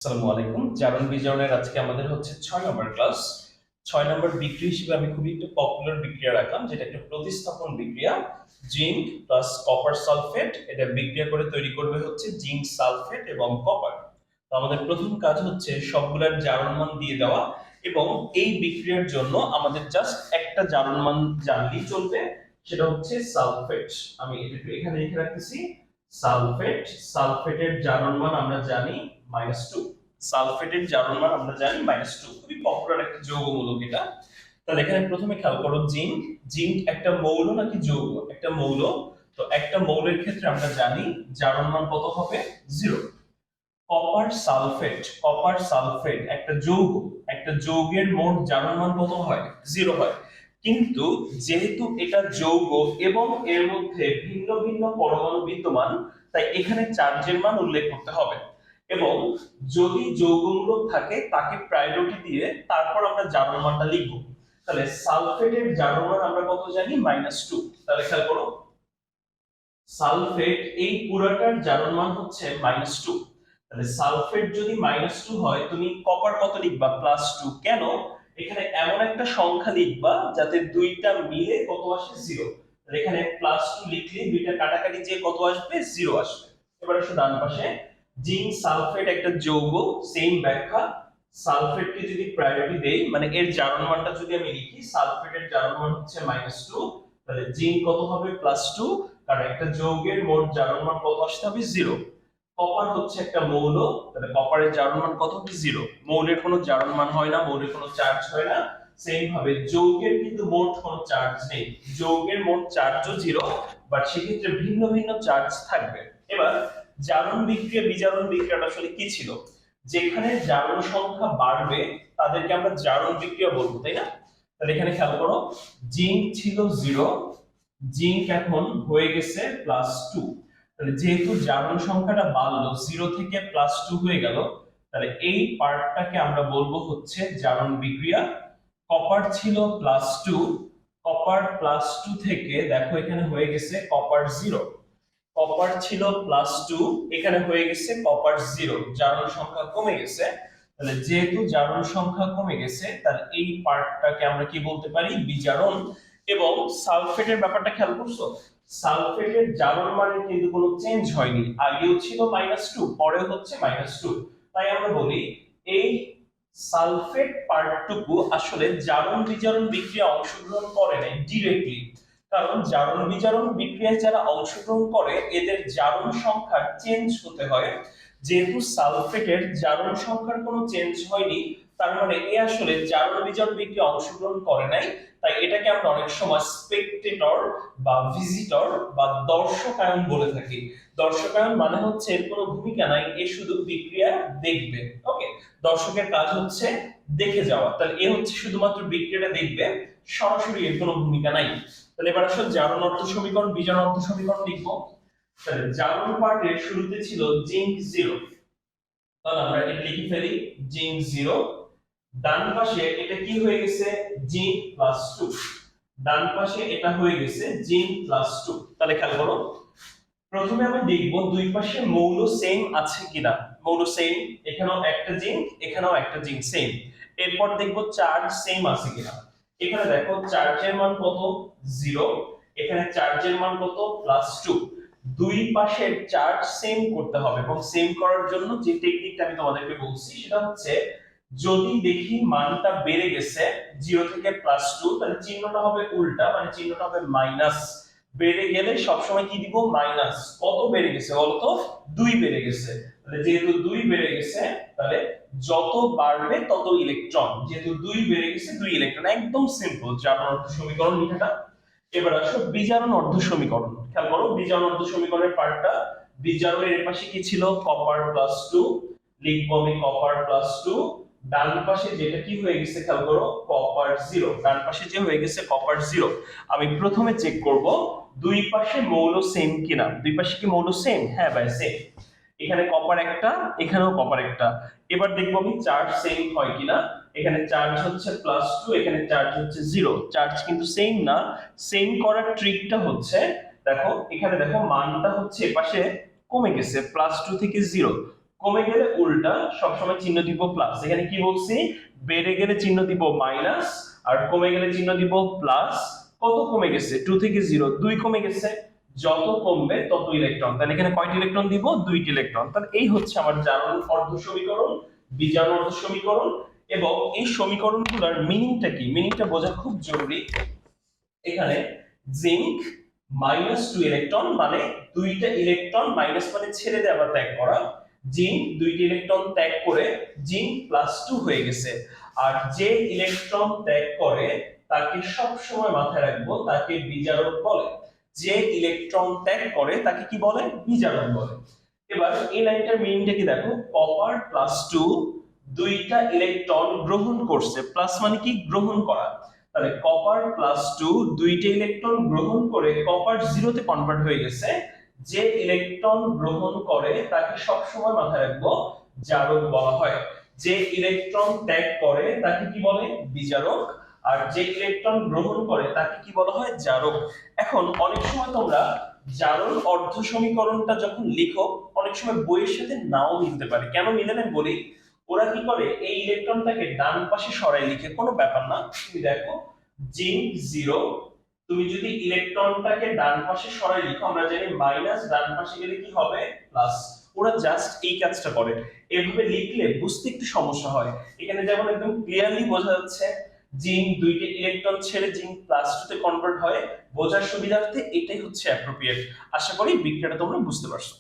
আসসালামু আলাইকুম। জারণ বিজারণের আজকে আমাদের হচ্ছে 6 নম্বর ক্লাস। 6 নম্বর বিক্রিয়া হিসেবে আমি খুবই একটা পপুলার বিক্রিয়া রাখলাম, যেটা একটা প্রতিস্থাপন বিক্রিয়া। জিঙ্ক প্লাস কপার সালফেট, এটা বিক্রিয়া করে তৈরি করবে হচ্ছে জিঙ্ক সালফেট এবং কপার। তো আমাদের প্রথম কাজ হচ্ছে সবগুলোর জারণ মান দিয়ে দেওয়া, এবং এই বিক্রিয়ার জন্য আমাদের জাস্ট একটা জারণ মান জানলেই চলবে, সেটা হচ্ছে সালফেট। আমি এটা একটু এখানে লিখে রাখতেছি। সালফেট, সালফেটের জারণ মান আমরা জানি -2। সালফেটের জারণ মান আমরা জানি -2, খুবই পপুলার একটা যৌগমূলক এটা। তাহলে এখানে প্রথমে খেয়াল করো, জিঙ্ক। জিঙ্ক একটা মৌল নাকি যৌগ? একটা মৌল। তো একটা মৌলের ক্ষেত্রে আমরা জানি জারণ মান কত হবে? 0। কপার সালফেট, কপার সালফেট একটা যৌগ, একটা যৌগের মোট জারণ মান কত হয়? 0 হয়। কিন্তু যেহেতু এটা যৌগ এবং এর মধ্যে ভিন্ন ভিন্ন পরমাণু বিদ্যমান, তাই এখানে চার্জের মান উল্লেখ করতে হবে। এবং যদি যৌগমূলক থাকে তাকে প্রায়োরিটি দিয়ে তারপর আমরা জারণ মানটা লিখব। তাহলে সালফেটের জারণ মান আমরা কত জানি? -2। তাহলে খেয়াল করো, সালফেট এই পুরাটার জারণ মান হচ্ছে -2। তাহলে সালফেট যদি -2 হয়, তুমি কপার কত লিখবা? +2। কেন? এখানে এমন একটা সংখ্যা লিখবা যাতে দুইটা মিলে কত আসে? 0। তাহলে এখানে +2 লিখলে দুইটা কাটাকাটি যে কত আসবে? 0 আসবে। এবার আসো ডান পাশে, জিঙ্ক সালফেট একটা যৌগ, সেম ব্যাখ্যা। সালফেটকে যদি প্রায়োরিটি দেই, মানে এর জারণ মানটা যদি আমি লিখি, সালফেটের জারণ মান হচ্ছে -2, তাহলে জিঙ্ক কত হবে? +2, কারণ একটা যৌগের মোট জারণ মান কত আসতে হবে? 0। কপার হচ্ছে একটা মৌল, তাহলে কপারের জারণ মান কত হবে? 0। মৌলের কোনো জারণ মান হয় না, মৌলের কোনো চার্জ হয় না। সেম ভাবে যৌগের কিন্তু মোট কোনো চার্জ নেই, যৌগের মোট চার্জও 0, বাট সেক্ষেত্রে ভিন্ন ভিন্ন চার্জ থাকবে। এবার জারণ বিক্রিয়া বিজারণ বিক্রিয়াটা আসলে কি ছিল? যেখানে জারণ সংখ্যা বাড়বে তাদেরকে আমরা জারণ বিক্রিয়া বলবো, তাই না? তাহলে এখানে খেয়াল করো, জিঙ্ক ছিল 0, জিঙ্ক এখন হয়ে গেছে +2। তাহলে যেহেতু জারণ সংখ্যাটা বাড়লো, 0 থেকে +2 হয়ে গেল, তাহলে এই পার্টটাকে আমরা বলবো হচ্ছে জারণ বিক্রিয়া। কপার ছিল +2, কপার +2 থেকে দেখো এখানে হয়ে গেছে কপার 0। কপার ছিল +2, এখানে হয়ে গেছে কপার 0, জারণ সংখ্যা কমে গেছে। তাহলে যেহেতু জারণ সংখ্যা কমে গেছে, তাহলে এই পার্টটাকে আমরা কি বলতে পারি? বিজারণ। এবং সালফেটের ব্যাপারটা খেয়াল করছো, সালফেটের জারণ মানে কিন্তু কোনো চেঞ্জ হয়নি, আগেও ছিল -2, পরেও হচ্ছে -2। তাই আমরা বলি এই সালফেট পার্টটুকু আসলে জারণ বিজারণ বিক্রিয়া অংশগ্রহণ করে নাই ডিরেক্টলি। কারণ জারণ বিজারণ বিক্রিয়ায় যারা অংশগ্রহণ করে এদের জারণ সংখ্যা চেঞ্জ হতে হয়। যেহেতু সালফেটের জারণ সংখ্যার কোনো চেঞ্জ হয়নি, তার মানে এ আসলে জারণ বিজারণ বিক্রিয়ায় অংশগ্রহণ করে নাই। তাই এটাকে আমরা অনেক সময় স্পেকটেটর বা ভিজিটর বা দর্শকায়ন বলে থাকি। দর্শকায়ন মানে হচ্ছে এর কোনো ভূমিকা নাই, এ শুধু বিক্রিয়া দেখবে। ওকে, দর্শকের কাজ হচ্ছে দেখে যাওয়া। তাহলে এ হচ্ছে শুধুমাত্র বিক্রিয়াটা দেখবে, সরাসরি এর কোনো ভূমিকা নাই। তাহলে এবার আসলে জারণ অর্থ সমীকরণ বিজারণ অর্থ সমীকরণ লিখবো। তাহলে জারণ পার্টের শুরুতে ছিল জিঙ্ক 0, তাহলে আমরা এটা লিখে ফেলি, জিঙ্ক 0। ডান পাশে এটা কি হয়ে গেছে? জিঙ্ক +2। ডান পাশে এটা হয়ে গেছে জিঙ্ক +2। তাহলে খেয়াল করো, প্রথমে আমি দেখব দুই পাশে মৌল সেম আছে কিনা। মৌল সেম, এখানেও একটা জিঙ্ক, এখানেও একটা জিঙ্ক সেম। এরপর দেখব চার্জ সেম আছে কিনা। এখানে দেখো চার্জের মান কত? 0। এখানে চার্জের মান কত? +2। দুই পাশের চার্জ সেম করতে হবে, এবং সেম করার জন্য যে টেকনিকটা আমি তোমাদেরকে বলছি সেটা হচ্ছে, যদি দেখি মানটা বেড়ে গেছে 0 থেকে +2, তাহলে চিহ্নটা হবে উল্টা, মানে চিহ্নটা হবে মাইনাস। বেড়ে গেলে সবসময় কি দিব? মাইনাস। কত বেড়ে গেছে বলতো? 2 বেড়ে গেছে। তাহলে যেহেতু 2 বেড়ে গেছে, তাহলে যত বাড়বে তত ইলেকট্রন, যেহেতু 2 বেড়ে গেছে 2 ইলেকট্রন। একদম সিম্পল জারণ অর্ধ সমীকরণ লেখাটা। এবার আসো বিজারণ অর্ধ সমীকরণ। খেয়াল করো বিজারণ অর্ধ সমীকরণের পার্টটা। বিজারণের এর পাশে কি ছিল? কপার +2, লিখবো আমি কপার +2। ডান পাশে যেটা কি হয়ে গেছে খেয়াল করো, কপার 0। ডান পাশে যে হয়ে গেছে কপার 0, আমি প্রথমে চেক করব দুই পাশে মৌল সেম কিনা। দুই পাশে কি মৌল সেম? হ্যাঁ ভাই সেম। এখানে কপার একটা, এখানেও কপার একটা। এবার দেখবো আমি চার্জ সেম হয় কিনা। এখানে চার্জ হচ্ছে +2, এখানে চার্জ হচ্ছে 0, চার্জ কিন্তু সেম না। সেম করার ট্রিকটা হচ্ছে, দেখো এখানে দেখো মানটা হচ্ছে এপাশে কমে গেছে +2 থেকে 0, কমে গেলে উল্টা সবসময় চিহ্ন দিব প্লাস। এখানে কি বলছি, বেড়ে গেলে চিহ্ন দিব মাইনাস আর কমে গেলে চিহ্ন দিব প্লাস। কত কমে গেছে, 2 থেকে 0 2 কমে গেছে, যত কমবে তত ইলেকট্রন। তাহলে এখানে কয়টি ইলেকট্রন দিব, 2টি ইলেকট্রন। তাহলে এই হচ্ছে আমার জারণ অর্ধ সমীকরণ, বিজারণ অর্ধ সমীকরণ। এবং এই সমীকরণগুলোর মিনিংটা কি, মিনিংটা বোঝা খুব জরুরি। এখানে জিঙ্ক -2 ইলেকট্রন মানে দুইটা ইলেকট্রন, মাইনাস মানে ছেড়ে দেওয়া বা ত্যাগ করা, জিঙ্ক দুইটি ইলেকট্রন ত্যাগ করে জিঙ্ক +2 হয়ে গেছে। আর যে ইলেকট্রন ত্যাগ করে তাকে সব সময় মাথায় রাখবো তাকে বিজারক বলে। যে ইলেকট্রন ত্যাগ করে তাকে কি বলে, বিজারক বলে। এবার এই লাইনটার মিনিংটা কি দেখো, কপার +2 দুইটা ইলেকট্রন গ্রহণ করছে, প্লাস মানে কি গ্রহণ করা। তাহলে কপার +2 দুইটা ইলেকট্রন গ্রহণ করে কপার 0 তে কনভার্ট হয়ে গেছে। যে ইলেকট্রন গ্রহণ করে তাকে সব সময় মাথায় রাখবো জারক বলা হয়। যে ইলেকট্রন ত্যাগ করে তাকে কি বলে, বিজারক। আর যে ইলেকট্রন গ্রহণ করে তাকে কি বলা হয়, জারক। এখন অনেক সময় তোমরা জারণ অর্ধ সমীকরণটা যখন লিখো অনেক সময় বইয়ের সাথে নাও মিলতে পারে। কেন মিলে না বলি, ওরা কি করে এই ইলেকট্রনটাকে ডান পাশে সরাই লিখে, কোনো ব্যাপার না। তুমি দেখো জিঙ্ক 0, তুমি যদি ইলেকট্রনটাকে ডান পাশে সরাই লিখো, আমরা জানি মাইনাস ডান পাশে গেলে কি হবে, প্লাস। ওরা জাস্ট এই কাজটা করে। এভাবে লিখলে বুঝতে একটু সমস্যা হয়। এখানে যেমন একদম ক্লিয়ারলি বোঝা যাচ্ছে জিঙ্ক দুইটা ইলেকট্রন ছেড়ে জিঙ্ক +2 তে কনভার্ট হয়, বোঝার সুবিধার্থে এটাই হচ্ছে অ্যাপ্রোপ্রিয়েট। আশা করি বিক্রিয়াটা তোমরা বুঝতে পারছো।